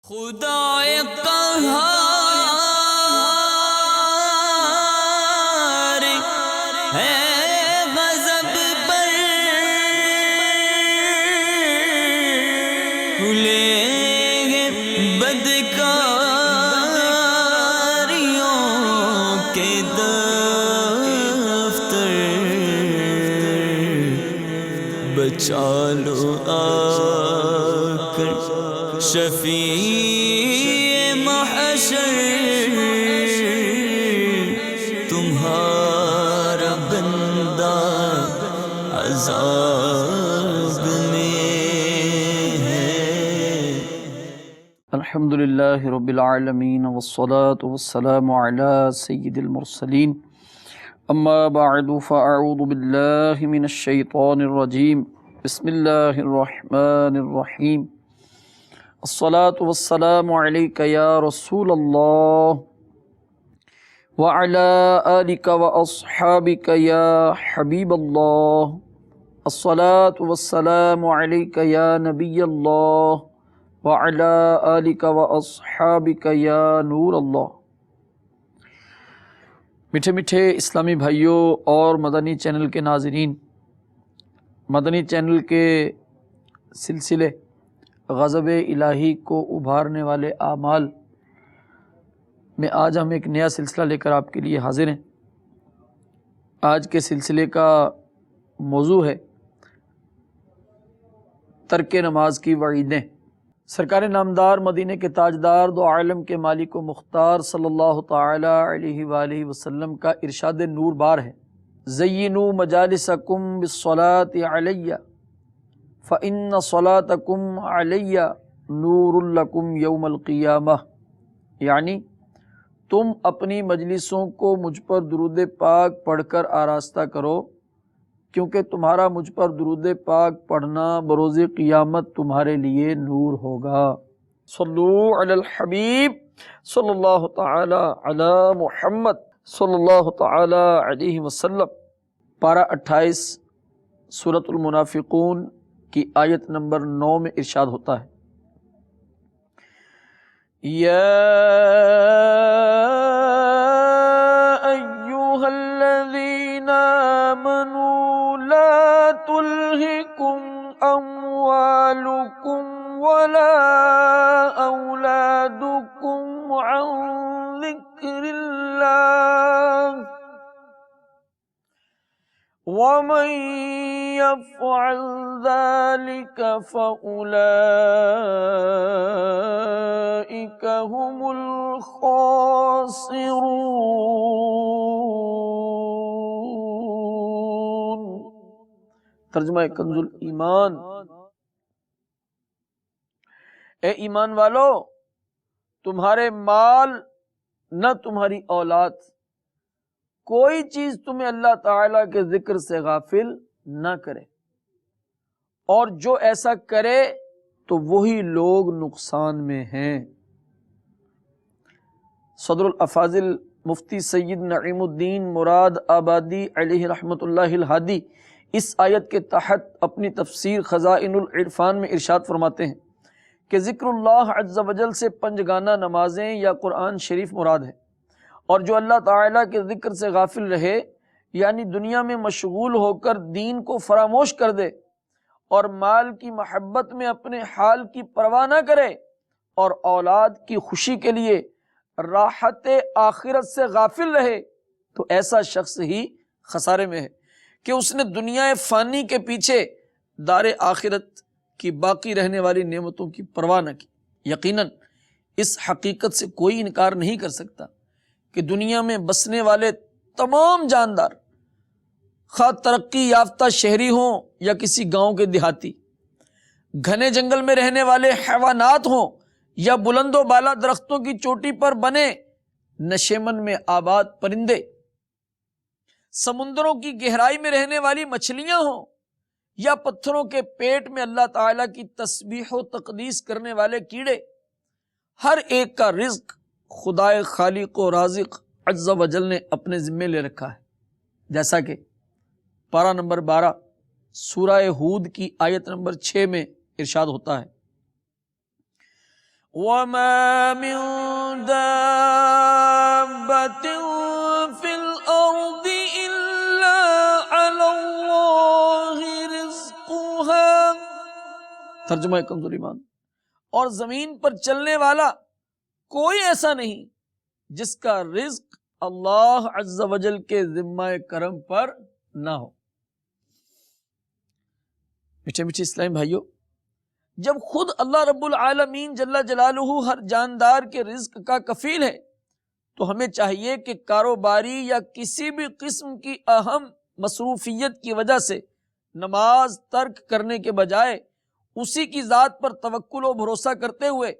خدائے قہار ہے غضب پر کھلیں گے بدکاریوں کے دفتر، بچا لو آ کر شفیع محشر، تمہارا بندہ عذاب میں ہے۔ الحمدللہ رب العالمین والصلاة والسلام علی سید المرسلین، اما بعد فاعوذ باللہ من الشیطان الرجیم، بسم اللہ الرحمن الرحیم۔ الصلاة والسلام علیک یا رسول اللہ وعلی آلک واصحابک یا حبیب اللہ، الصلاة والسلام علیک یا نبی اللہ وعلی آلک واصحابک یا نور اللہ۔ میٹھے میٹھے اسلامی بھائیوں اور مدنی چینل کے ناظرین، مدنی چینل کے سلسلے غضب الہی کو ابھارنے والے اعمال میں آج ہم ایک نیا سلسلہ لے کر آپ کے لیے حاضر ہیں۔ آج کے سلسلے کا موضوع ہے ترک نماز کی وعیدیں۔ سرکار نامدار مدینے کے تاجدار دو عالم کے مالک و مختار صلی اللہ تعالی علیہ وآلہ وسلم کا ارشاد نور بار ہے، زینوا مجالسکم بالصلاۃ علیہ فإن صلاتکم علیہ نور لکم یوم القیامہ، یعنی تم اپنی مجلسوں کو مجھ پر درود پاک پڑھ کر آراستہ کرو، کیونکہ تمہارا مجھ پر درود پاک پڑھنا بروز قیامت تمہارے لیے نور ہوگا۔ صلو علی الحبیب صلی اللہ تعالی علی محمد صلی اللہ تعالی علیہ وسلم۔ پارہ 28 سورۃ المنافقون کی آیت نمبر 9 میں ارشاد ہوتا ہے، یا ایھا الذین آمنوا لا تلہکم اموالکم ولا اولادکم عن ذکر اللہ ومن يفعل ذلك فأولئك هم الخاسرون۔ ترجمہ کنز الایمان، اے ایمان والو، تمہارے مال نہ تمہاری اولاد، کوئی چیز تمہیں اللہ تعالیٰ کے ذکر سے غافل نہ کرے، اور جو ایسا کرے تو وہی لوگ نقصان میں ہیں۔ صدر الافاضل مفتی سید نعیم الدین مراد آبادی علیہ رحمۃ اللہ الہادی اس آیت کے تحت اپنی تفسیر خزائن العرفان میں ارشاد فرماتے ہیں کہ ذکر اللہ عز و جل سے پنجگانہ نمازیں یا قرآن شریف مراد ہے، اور جو اللہ تعالیٰ کے ذکر سے غافل رہے، یعنی دنیا میں مشغول ہو کر دین کو فراموش کر دے اور مال کی محبت میں اپنے حال کی پرواہ نہ کرے اور اولاد کی خوشی کے لیے راحت آخرت سے غافل رہے، تو ایسا شخص ہی خسارے میں ہے کہ اس نے دنیا فانی کے پیچھے دار آخرت کی باقی رہنے والی نعمتوں کی پرواہ نہ کی۔ یقیناً اس حقیقت سے کوئی انکار نہیں کر سکتا کہ دنیا میں بسنے والے تمام جاندار، خواہ ترقی یافتہ شہری ہوں یا کسی گاؤں کے دیہاتی، گھنے جنگل میں رہنے والے حیوانات ہوں یا بلند و بالا درختوں کی چوٹی پر بنے نشیمن میں آباد پرندے، سمندروں کی گہرائی میں رہنے والی مچھلیاں ہوں یا پتھروں کے پیٹ میں اللہ تعالیٰ کی تسبیح و تقدیس کرنے والے کیڑے، ہر ایک کا رزق خدائے خالق و رازق عز و جل نے اپنے ذمے لے رکھا ہے، جیسا کہ پارہ نمبر 12 سورہ ہود کی آیت نمبر 6 میں ارشاد ہوتا ہے، وَمَا مِن دَابَّةٍ فِي الْأَرْضِ إِلَّا عَلَى اللَّهِ رِزْقُهَا۔ ترجمہ کنز ایمان، اور زمین پر چلنے والا کوئی ایسا نہیں جس کا رزق اللہ عز و جل کے ذمہ کرم پر نہ ہو۔ میٹھے میٹھے اسلام بھائیو، جب خود اللہ رب العالمین جل جلالہ ہر جاندار کے رزق کا کفیل ہے تو ہمیں چاہیے کہ کاروباری یا کسی بھی قسم کی اہم مصروفیت کی وجہ سے نماز ترک کرنے کے بجائے اسی کی ذات پر توکل و بھروسہ کرتے ہوئے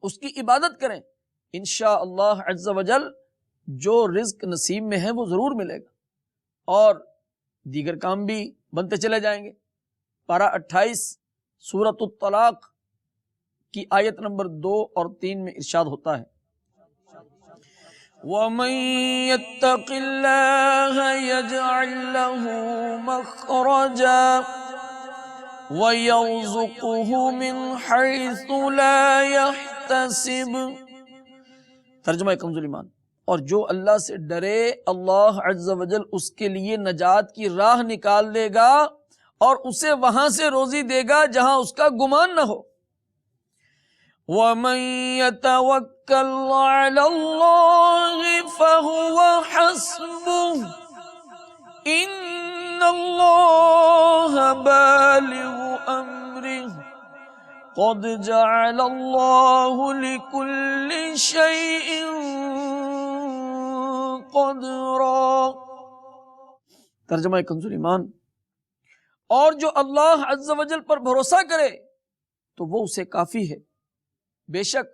اس کی عبادت کریں۔ انشاءاللہ عز و جل جو رزق نصیب میں ہے وہ ضرور ملے گا، اور دیگر کام بھی بنتے چلے جائیں گے۔ پارہ 28 سورۃ الطلاق کی آیت نمبر 2 اور 3 میں ارشاد ہوتا ہے، وَمَن يَتَّقِ اللَّهَ يَجْعَل لَّهُ مَخْرَجًا وَيَرْزُقْهُ مِنْ حَيْثُ لَا يَحْتَسِبُ۔ ترجمہ کنز ایمان، اور جو اللہ سے ڈرے اللہ عز و جل اس کے لیے نجات کی راہ نکال دے گا اور اسے وہاں سے روزی دے گا جہاں اس کا گمان نہ ہو۔ وَمَن يَتَوَكَّلْ عَلَى اللَّهِ فَهُوَ حَسْبُهُ إِنَّ اللَّهَ بَالِغُ أَمْرِهِ قَدْ جَعَلَ اللَّهُ لِكُلِّ شَيْءٍ قَدْرًا۔ ترجمہ کنز ایمان، اور جو اللہ عز و جل پر بھروسہ کرے تو وہ اسے کافی ہے، بے شک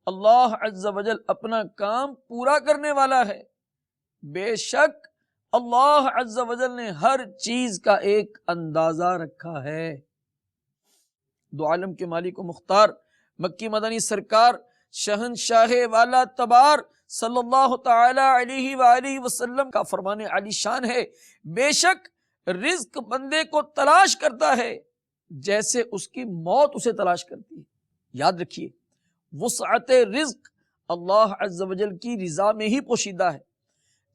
اللہ عز و جل اپنا کام پورا کرنے والا ہے، بے شک اللہ عز و جل نے ہر چیز کا ایک اندازہ رکھا ہے۔ دو عالم کے مالک و مختار مکی مدنی سرکار شہنشاہ والا تبار صلی اللہ تعالی علیہ وآلہ وسلم کا فرمان عالی شان ہے، بے شک رزق بندے کو تلاش کرتا ہے جیسے اس کی موت اسے تلاش کرتی ہے۔ یاد رکھیے، وسعت رزق اللہ عز و جل کی رضا میں ہی پوشیدہ ہے۔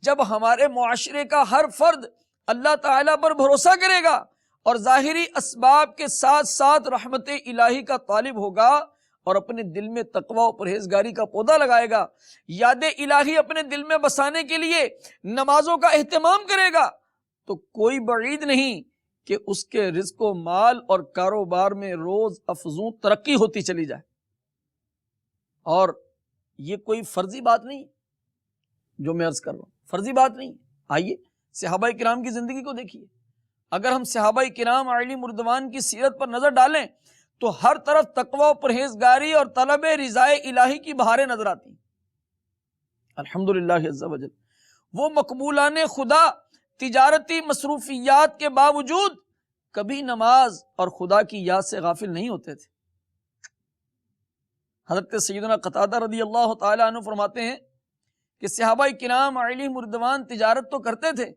جب ہمارے معاشرے کا ہر فرد اللہ تعالیٰ پر بھروسہ کرے گا اور ظاہری اسباب کے ساتھ ساتھ رحمت الہی کا طالب ہوگا اور اپنے دل میں تقوی و پرہیزگاری کا پودا لگائے گا، یاد الہی اپنے دل میں بسانے کے لیے نمازوں کا اہتمام کرے گا، تو کوئی بعید نہیں کہ اس کے رزق و مال اور کاروبار میں روز افزوں ترقی ہوتی چلی جائے۔ اور یہ کوئی فرضی بات نہیں جو میں عرض کر رہا ہوں، فرضی بات نہیں۔ آئیے صحابہ کرام کی زندگی کو دیکھیے، اگر ہم صحابہ کرام علی مردوان کی سیرت پر نظر ڈالیں تو ہر طرف تقوی و پرہیزگاری اور طلب رضائے الہی کی بہاریں نظر آتی ہیں۔ الحمدللہ عز و جل وہ مقبولان خدا تجارتی مصروفیات کے باوجود کبھی نماز اور خدا کی یاد سے غافل نہیں ہوتے تھے۔ حضرت سیدنا قتادہ رضی اللہ تعالی عنہ فرماتے ہیں کہ صحابہ کرام علی مردوان تجارت تو کرتے تھے،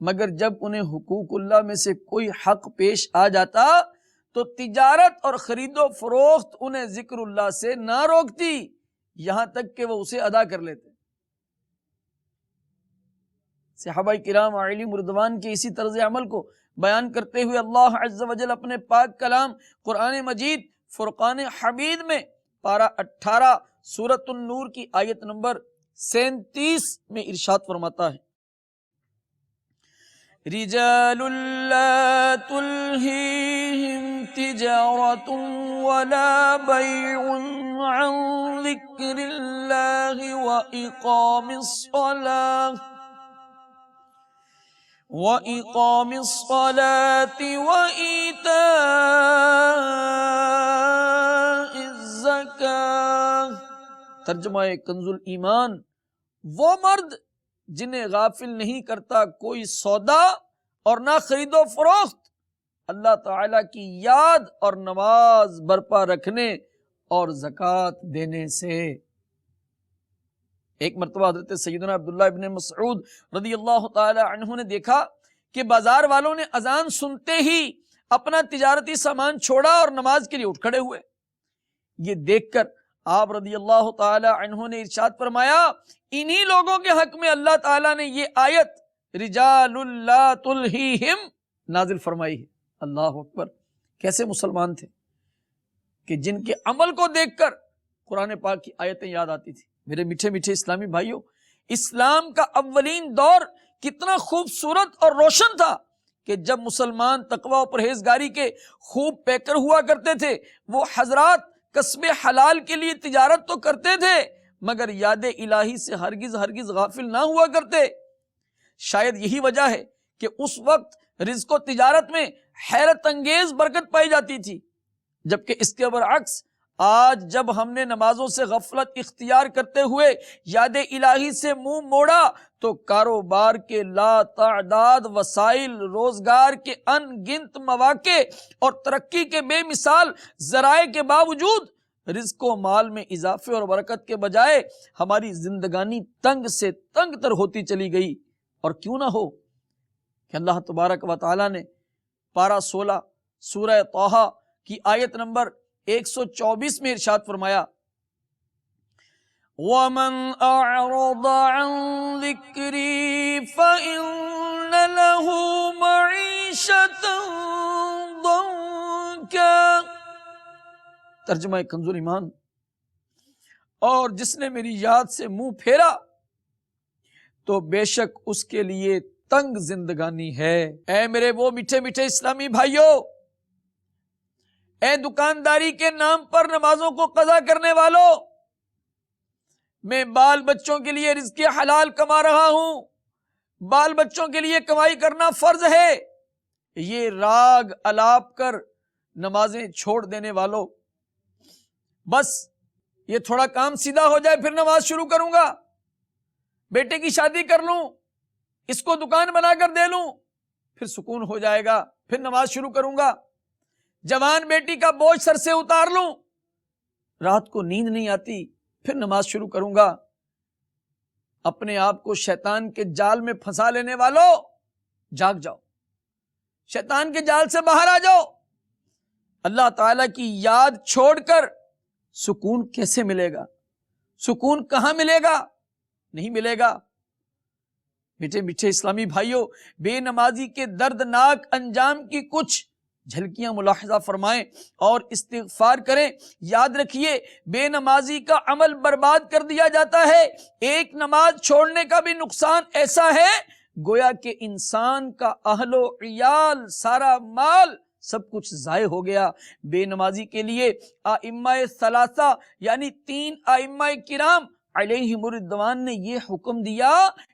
مگر جب انہیں حقوق اللہ میں سے کوئی حق پیش آ جاتا تو تجارت اور خرید و فروخت انہیں ذکر اللہ سے نہ روکتی، یہاں تک کہ وہ اسے ادا کر لیتے۔ صحابہ کرام علی مردوان کے اسی طرز عمل کو بیان کرتے ہوئے اللہ عز و جل اپنے پاک کلام قرآن مجید فرقان حمید میں پارہ 18 سورۃ النور کی آیت نمبر 37 میں ارشاد فرماتا ہے، رجال لا تلہیہم تجارۃ ولا بیع عن ذکر اللہ وإقام الصلاة وإیتاء الزکاة۔ ترجمہ کنز ایمان، وہ مرد جنہیں غافل نہیں کرتا کوئی سودا اور نہ خرید و فروخت اللہ تعالیٰ کی یاد اور نماز برپا رکھنے اور زکوٰۃ دینے سے۔ ایک مرتبہ حضرت سیدنا عبداللہ ابن مسعود رضی اللہ تعالی عنہ نے دیکھا کہ بازار والوں نے اذان سنتے ہی اپنا تجارتی سامان چھوڑا اور نماز کے لیے اٹھ کھڑے ہوئے۔ یہ دیکھ کر آپ رضی اللہ تعالی عنہ نے ارشاد فرمایا انہی لوگوں کے حق میں اللہ تعالیٰ نے یہ آیت رجال لا تلہیہم نازل فرمائی ہے۔ اللہ اکبر، کیسے مسلمان تھے کہ جن کے عمل کو دیکھ کر قرآن پاک کی آیتیں یاد آتی تھی۔ میرے میٹھے میٹھے اسلامی بھائیوں، اسلام کا اولین دور کتنا خوبصورت اور روشن تھا کہ جب مسلمان تقوی و پرہیزگاری کے خوب پیکر ہوا کرتے تھے، وہ حضرات کسب حلال کے لیے تجارت تو کرتے تھے مگر یاد الہی سے ہرگز غافل نہ ہوا کرتے۔ شاید یہی وجہ ہے کہ اس وقت رزق و تجارت میں حیرت انگیز برکت پائی جاتی تھی، جبکہ اس کے برعکس آج جب ہم نے نمازوں سے غفلت اختیار کرتے ہوئے یاد الہی سے منہ موڑا تو کاروبار کے لا تعداد وسائل، روزگار کے ان گنت مواقع اور ترقی کے بے مثال ذرائع کے باوجود رزق و مال میں اضافے اور برکت کے بجائے ہماری زندگانی تنگ سے تنگ تر ہوتی چلی گئی۔ اور کیوں نہ ہو کہ اللہ تبارک و تعالی نے پارہ 16 سورہ طٰہٰ کی آیت نمبر 124 میں ارشاد فرمایا وَمَنْ أَعْرَضَ عَنْ ذِكْرِي فَإِنَّ لَهُ مَعِيشَةً ضَنْكًا۔ ترجمہ کنز ایمان، اور جس نے میری یاد سے منہ پھیرا تو بے شک اس کے لیے تنگ زندگانی ہے۔ اے میرے وہ میٹھے میٹھے اسلامی بھائیوں، اے دکانداری کے نام پر نمازوں کو قضا کرنے والوں، میں بال بچوں کے لیے رزق حلال کما رہا ہوں، بال بچوں کے لیے کمائی کرنا فرض ہے، یہ راگ الاپ کر نمازیں چھوڑ دینے والوں، بس یہ تھوڑا کام سیدھا ہو جائے پھر نماز شروع کروں گا، بیٹے کی شادی کر لوں، اس کو دکان بنا کر دے لوں، پھر سکون ہو جائے گا، پھر نماز شروع کروں گا، جوان بیٹی کا بوجھ سر سے اتار لوں، رات کو نیند نہیں آتی، پھر نماز شروع کروں گا۔ اپنے آپ کو شیطان کے جال میں پھنسا لینے والوں، جاگ جاؤ، شیطان کے جال سے باہر آ جاؤ۔ اللہ تعالیٰ کی یاد چھوڑ کر سکون کیسے ملے گا؟ سکون کہاں ملے گا؟ نہیں ملے گا۔ میٹھے میٹھے اسلامی بھائیوں، بے نمازی کے دردناک انجام کی کچھ جھلکیاں ملاحظہ فرمائیں اور استغفار کریں۔ یاد رکھیے، بے نمازی کا عمل برباد کر دیا جاتا ہے۔ ایک نماز چھوڑنے کا بھی نقصان ایسا ہے گویا کہ انسان کا اہل و عیال، سارا مال، سب کچھ ضائع ہو گیا۔ بے نمازی کے لیے ائمہ ثلاثہ یعنی 3 ائمہ کرام علیہم الرضوان نے یہ حکم دیا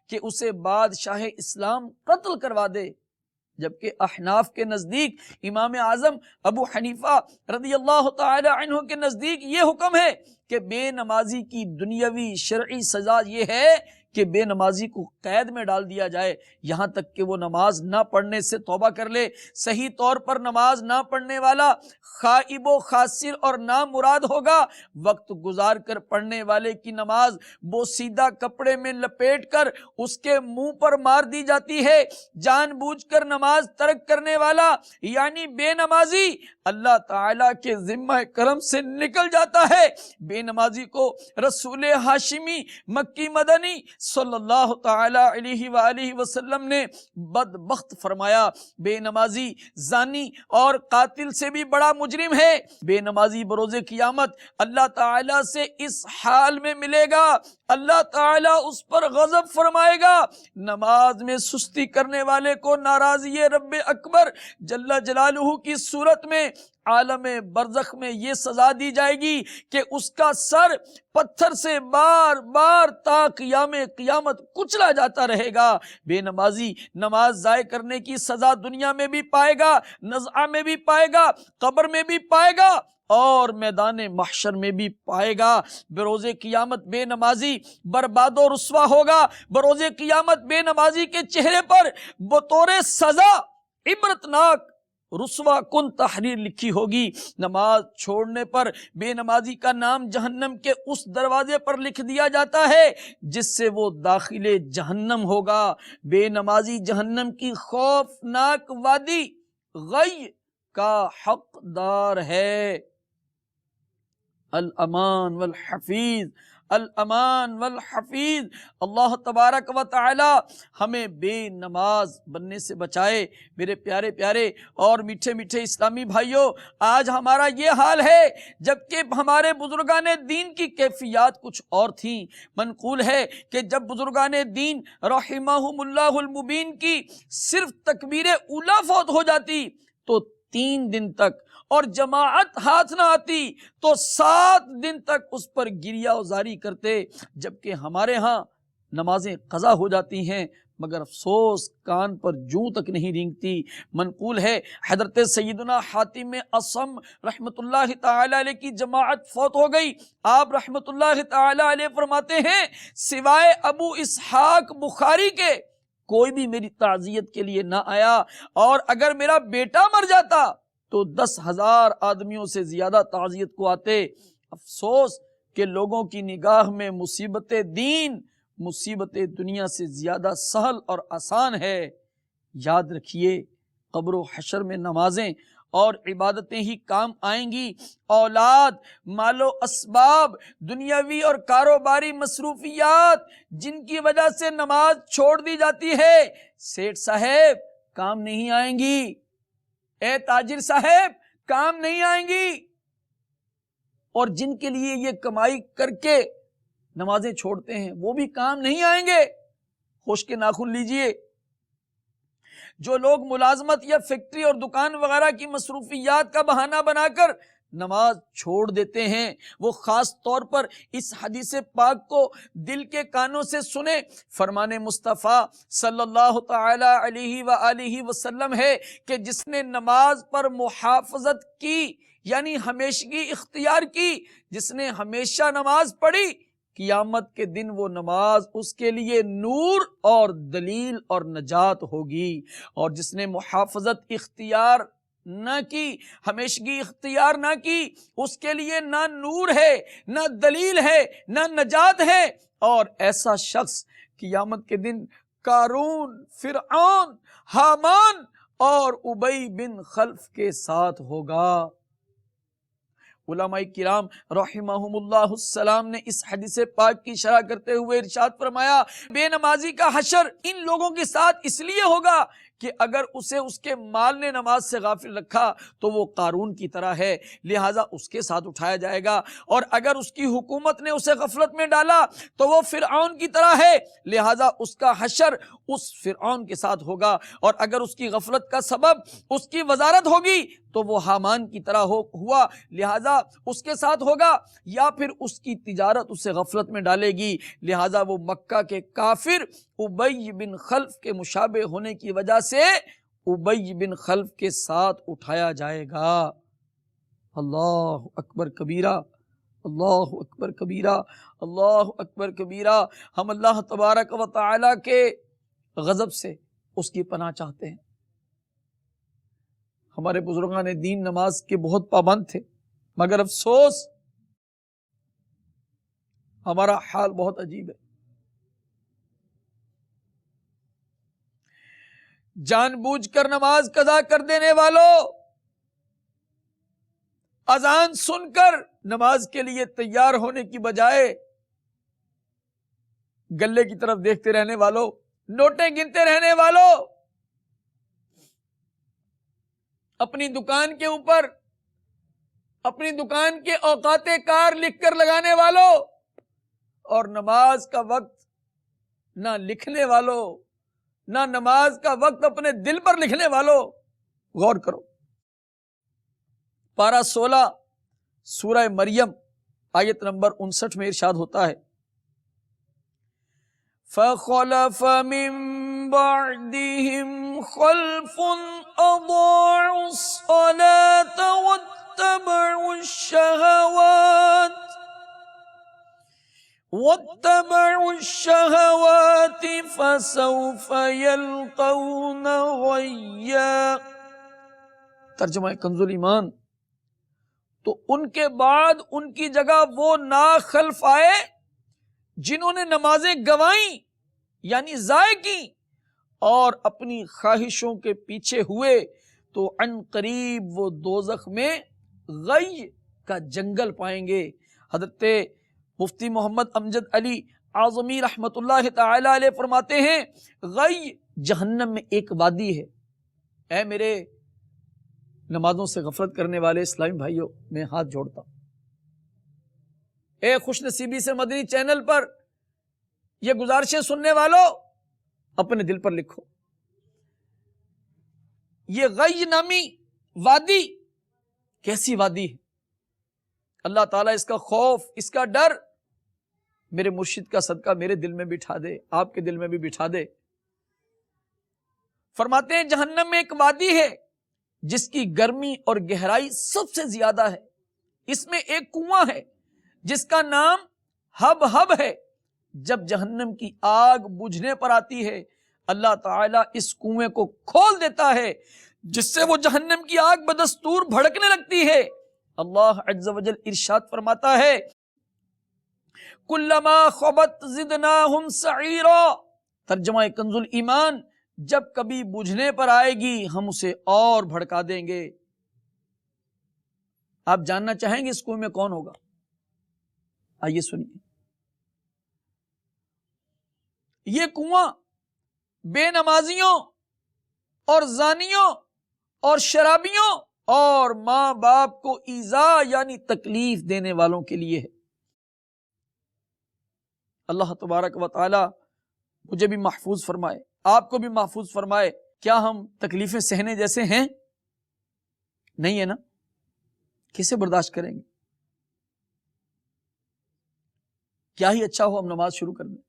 کہ اسے بادشاہ اسلام قتل کروا دے، جبکہ احناف کے نزدیک، امام اعظم ابو حنیفہ رضی اللہ تعالی عنہ کے نزدیک یہ حکم ہے کہ بے نمازی کی دنیاوی شرعی سزا یہ ہے کہ بے نمازی کو قید میں ڈال دیا جائے یہاں تک کہ وہ نماز نہ پڑھنے سے توبہ کر لے۔ صحیح طور پر نماز نہ پڑھنے والا خائب و خاسر اور نامراد ہوگا۔ وقت گزار کر پڑھنے والے کی نماز بوسیدہ کپڑے میں لپیٹ کر اس کے منہ پر مار دی جاتی ہے۔ جان بوجھ کر نماز ترک کرنے والا یعنی بے نمازی اللہ تعالیٰ کے ذمہ کرم سے نکل جاتا ہے۔ بے نمازی کو رسول ہاشمی مکی مدنی صلی اللہ تعالی علیہ وآلہ وسلم نے بدبخت فرمایا۔ بے نمازی زانی اور قاتل سے بھی بڑا مجرم ہے۔ بے نمازی بروز قیامت اللہ تعالیٰ سے اس حال میں ملے گا، اللہ تعالیٰ اس پر غضب فرمائے گا۔ نماز میں سستی کرنے والے کو ناراضی رب اکبر جل جلالہ کی صورت میں عالم برزخ میں یہ سزا دی جائے گی کہ اس کا سر پتھر سے بار بار تا قیام قیامت کچلا جاتا رہے گا۔ بے نمازی نماز ضائع کرنے کی سزا دنیا میں بھی پائے گا، نزعہ میں بھی پائے گا، قبر میں بھی پائے گا اور میدان محشر میں بھی پائے گا۔ بروز قیامت بے نمازی برباد و رسوا ہوگا۔ بروز قیامت بے نمازی کے چہرے پر بطور سزا عبرتناک رسوا کن تحریر لکھی ہوگی۔ نماز چھوڑنے پر بے نمازی کا نام جہنم کے اس دروازے پر لکھ دیا جاتا ہے جس سے وہ داخل جہنم ہوگا۔ بے نمازی جہنم کی خوفناک وادی غی کا حقدار ہے۔ الامان والحفیظ، الامان والحفیظ۔ اللہ تبارک و تعالی ہمیں بے نماز بننے سے بچائے۔ میرے پیارے پیارے اور میٹھے میٹھے اسلامی بھائیوں، آج ہمارا یہ حال ہے، جبکہ ہمارے بزرگان دین کی کیفیات کچھ اور تھیں۔ منقول ہے کہ جب بزرگان دین رحمہم اللہ المبین کی صرف تکبیر اولیٰ فوت ہو جاتی تو 3 دن تک، اور جماعت ہاتھ نہ آتی تو 7 دن تک اس پر گریہ وزاری کرتے، جبکہ ہمارے ہاں نمازیں قضا ہو جاتی ہیں مگر افسوس کان پر جوں تک نہیں رینگتی۔ منقول ہے حضرت سیدنا حاتم اصم رحمت اللہ تعالی علیہ کی جماعت فوت ہو گئی۔ آپ رحمت اللہ تعالی علیہ فرماتے ہیں سوائے ابو اسحاق بخاری کے کوئی بھی میری تعزیت کے لیے نہ آیا، اور اگر میرا بیٹا مر جاتا تو 10,000 آدمیوں سے زیادہ تعزیت کو آتے۔ افسوس کہ لوگوں کی نگاہ میں مصیبت دین مصیبت دنیا سے زیادہ سہل اور آسان ہے۔ یاد رکھیے قبر و حشر میں نمازیں اور عبادتیں ہی کام آئیں گی۔ اولاد، مال و اسباب، دنیاوی اور کاروباری مصروفیات جن کی وجہ سے نماز چھوڑ دی جاتی ہے، سیٹھ صاحب کام نہیں آئیں گی، اے تاجر صاحب کام نہیں آئیں گی۔ اور جن کے لیے یہ کمائی کر کے نمازیں چھوڑتے ہیں وہ بھی کام نہیں آئیں گے۔ ہوش کے ناخن لیجئے۔ جو لوگ ملازمت یا فیکٹری اور دکان وغیرہ کی مصروفیات کا بہانہ بنا کر نماز چھوڑ دیتے ہیں، وہ خاص طور پر اس حدیث پاک کو دل کے کانوں سے سنیں۔ فرمان مصطفیٰ صلی اللہ تعالی علیہ وآلہ وسلم ہے کہ جس نے نماز پر محافظت کی یعنی ہمیشگی اختیار کی، جس نے ہمیشہ نماز پڑھی، قیامت کے دن وہ نماز اس کے لیے نور اور دلیل اور نجات ہوگی۔ اور جس نے محافظت اختیار نہ کی، ہمیشگی اختیار نہ کی، اس کے لیے نہ نور ہے، نہ دلیل ہے، نہ نجات ہے۔ اور ایسا شخص قیامت کے دن قارون، فرعون، حامان اور ابی بن خلف کے ساتھ ہوگا۔ علماء کرام رحمہم اللہ السلام نے اس حدیث پاک کی شرح کرتے ہوئے ارشاد فرمایا بے نمازی کا حشر ان لوگوں کے ساتھ اس لیے ہوگا کہ اگر اسے اس کے مال نے نماز سے غافل رکھا تو وہ قارون کی طرح ہے، لہٰذا اس کے ساتھ اٹھایا جائے گا، اور اگر اس کی حکومت نے اسے غفلت میں ڈالا تو وہ فرعون کی طرح ہے، لہٰذا اس کا حشر اس فرعون کے ساتھ ہوگا، اور اگر اس کی غفلت کا سبب اس کی وزارت ہوگی تو وہ حامان کی طرح ہوا، لہٰذا اس کے ساتھ ہوگا، یا پھر اس کی تجارت اسے غفلت میں ڈالے گی، لہٰذا وہ مکہ کے کافر ابی بن خلف کے مشابہ ہونے کی وجہ سے ابی بن خلف کے ساتھ اٹھایا جائے گا۔ اللہ اکبر کبیرہ، اللہ اکبر کبیرہ، اللہ اکبر کبیرہ۔ ہم اللہ تبارک و تعالی کے غضب سے اس کی پناہ چاہتے ہیں۔ ہمارے بزرگان دین نماز کے بہت پابند تھے، مگر افسوس ہمارا حال بہت عجیب ہے۔ جان بوجھ کر نماز قضا کر دینے والوں، اذان سن کر نماز کے لیے تیار ہونے کی بجائے گلے کی طرف دیکھتے رہنے والوں، نوٹیں گنتے رہنے والوں، اپنی دکان کے اوپر اپنی دکان کے اوقات کار لکھ کر لگانے والوں، اور نماز کا وقت نہ لکھنے والوں، نہ نماز کا وقت اپنے دل پر لکھنے والوں، غور کرو۔ پارہ 16 سورہ مریم آیت نمبر 59 میں ارشاد ہوتا ہے فَخَلَفَ مِن بَعْدِهِمْ خَلْفٌ أَضَاعُوا الصَّلَاةَ وَاتَّبَعُوا الشَّهَوَاتِ فَسَوْفَ يَلْقَوْنَ غَيًّا۔ ترجمہ کنز الایمان۔ تو ان کے بعد ان کی جگہ وہ ناخلف آئے جنہوں نے نمازیں گوائیں یعنی ضائع کی اور اپنی خواہشوں کے پیچھے ہوئے، تو عن قریب وہ دوزخ میں غی کا جنگل پائیں گے۔ حضرت مفتی محمد امجد علی اعظمی رحمت اللہ تعالی علیہ فرماتے ہیں غی جہنم میں ایک وادی ہے۔ اے میرے نمازوں سے غفلت کرنے والے اسلامی بھائیوں، میں ہاتھ جوڑتا ہوں، اے خوش نصیبی سے مدنی چینل پر یہ گزارشیں سننے والوں اپنے دل پر لکھو، یہ غی نامی وادی کیسی وادی ہے؟ اللہ تعالیٰ اس کا خوف، اس کا ڈر میرے مرشد کا صدقہ میرے دل میں بٹھا دے، آپ کے دل میں بھی بٹھا دے۔ فرماتے ہیں جہنم میں ایک وادی ہے جس کی گرمی اور گہرائی سب سے زیادہ ہے، اس میں ایک کنواں ہے جس کا نام ہب ہب ہے۔ جب جہنم کی آگ بجھنے پر آتی ہے اللہ تعالیٰ اس کنویں کو کھول دیتا ہے جس سے وہ جہنم کی آگ بدستور بھڑکنے لگتی ہے۔ اللہ عز و جل ارشاد فرماتا ہے کلما خبت زدناہم سعیرا، ترجمہ کنز الایمان، جب کبھی بجھنے پر آئے گی ہم اسے اور بھڑکا دیں گے۔ آپ جاننا چاہیں گے اس کنویں میں کون ہوگا؟ آئیے سنیے۔ یہ کنواں بے نمازیوں اور زانیوں اور شرابیوں اور ماں باپ کو ایذا یعنی تکلیف دینے والوں کے لیے ہے۔ اللہ تبارک و تعالی مجھے بھی محفوظ فرمائے، آپ کو بھی محفوظ فرمائے۔ کیا ہم تکلیفیں سہنے جیسے ہیں؟ نہیں ہے نا؟ کیسے برداشت کریں گے؟ کیا ہی اچھا ہو ہم نماز شروع کر دیں،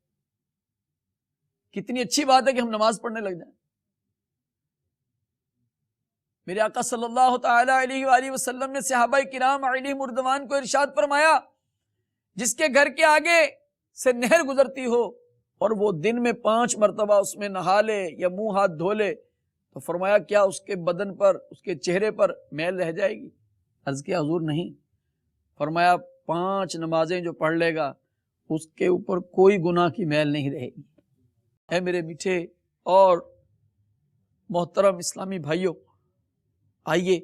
کتنی اچھی بات ہے کہ ہم نماز پڑھنے لگ جائیں۔ میرے آقا صلی اللہ تعالی علیہ وآلہ وسلم نے صحابہ کرام علیہم رضوان کو ارشاد فرمایا جس کے گھر کے آگے سے نہر گزرتی ہو اور وہ دن میں 5 مرتبہ اس میں نہا لے یا منہ ہاتھ دھو لے تو فرمایا کیا اس کے بدن پر، اس کے چہرے پر میل رہ جائے گی؟ عرض کیا حضور نہیں۔ فرمایا 5 نمازیں جو پڑھ لے گا اس کے اوپر کوئی گناہ کی میل نہیں رہے گی۔ اے میرے میٹھے اور محترم اسلامی بھائیوں، آئیے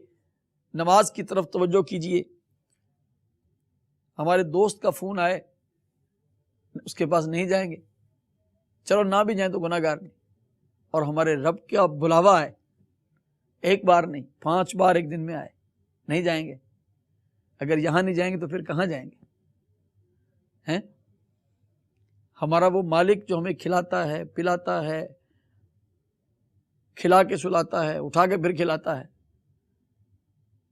نماز کی طرف توجہ کیجئے۔ ہمارے دوست کا فون آئے، اس کے پاس نہیں جائیں گے، چلو نہ بھی جائیں تو گناہ گار نہیں، اور ہمارے رب کا بلاوا ہے، ایک بار نہیں 5 بار ایک دن میں آئے، نہیں جائیں گے؟ اگر یہاں نہیں جائیں گے تو پھر کہاں جائیں گے؟ ہیں ہمارا وہ مالک جو ہمیں کھلاتا ہے، پلاتا ہے، کھلا کے سلاتا ہے، اٹھا کے پھر کھلاتا ہے،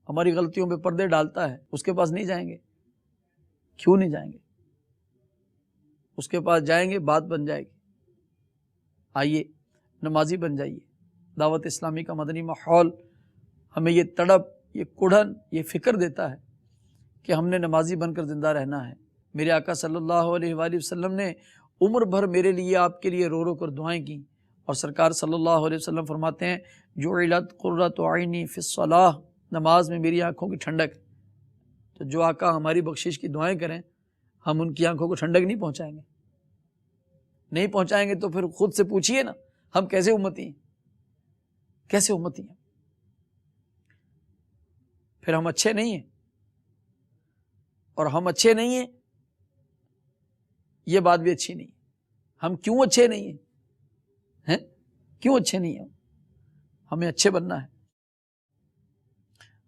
ہماری غلطیوں پہ پردے ڈالتا ہے، اس کے پاس نہیں جائیں گے؟ کیوں نہیں جائیں گے؟ اس کے پاس جائیں گے بات بن جائے گی۔ آئیے نمازی بن جائیے۔ دعوت اسلامی کا مدنی ماحول ہمیں یہ تڑپ، یہ کڑھن، یہ فکر دیتا ہے کہ ہم نے نمازی بن کر زندہ رہنا ہے۔ میرے آقا صلی اللہ علیہ وآلہ وسلم نے عمر بھر میرے لیے، آپ کے لیے رو رو کر دعائیں کی، اور سرکار صلی اللہ علیہ وسلم فرماتے ہیں جعلت قرۃ عینی فی الصلاۃ، نماز میں میری آنکھوں کی ٹھنڈک۔ تو جو آقا ہماری بخشش کی دعائیں کریں ہم ان کی آنکھوں کو ٹھنڈک نہیں پہنچائیں گے؟ نہیں پہنچائیں گے تو پھر خود سے پوچھئے نا، ہم کیسے امتی ہیں؟ کیسے امتی ہیں؟ پھر ہم اچھے نہیں ہیں، اور ہم اچھے نہیں ہیں یہ بات بھی اچھی نہیں۔ ہم کیوں اچھے نہیں ہیں؟ کیوں اچھے نہیں ہیں؟ ہمیں اچھے بننا ہے۔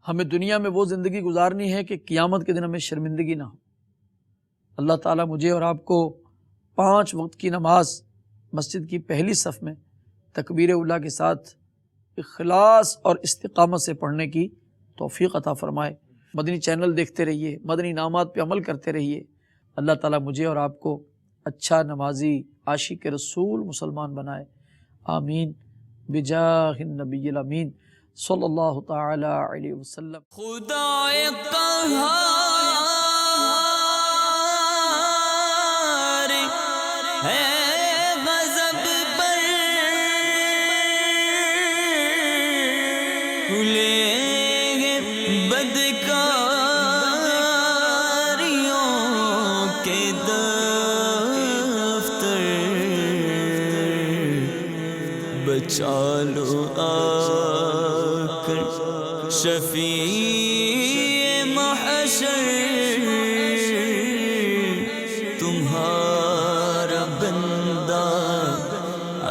ہمیں دنیا میں وہ زندگی گزارنی ہے کہ قیامت کے دن ہمیں شرمندگی نہ ہو۔ اللہ تعالیٰ مجھے اور آپ کو 5 وقت کی نماز مسجد کی پہلی صف میں تکبیر اولیٰ کے ساتھ اخلاص اور استقامت سے پڑھنے کی توفیق عطا فرمائے۔ مدنی چینل دیکھتے رہیے، مدنی انعامات پہ عمل کرتے رہیے۔ اللہ تعالیٰ مجھے اور آپ کو اچھا نمازی، عاشق رسول مسلمان بنائے، آمین بجاہ النبی الامین صلی اللہ تعالی علیہ وسلم۔ خدائے قہار ہے غضب پر، کھلے گے بدکاریوں کے دفتر، بچا لو آ کر شفیع محشر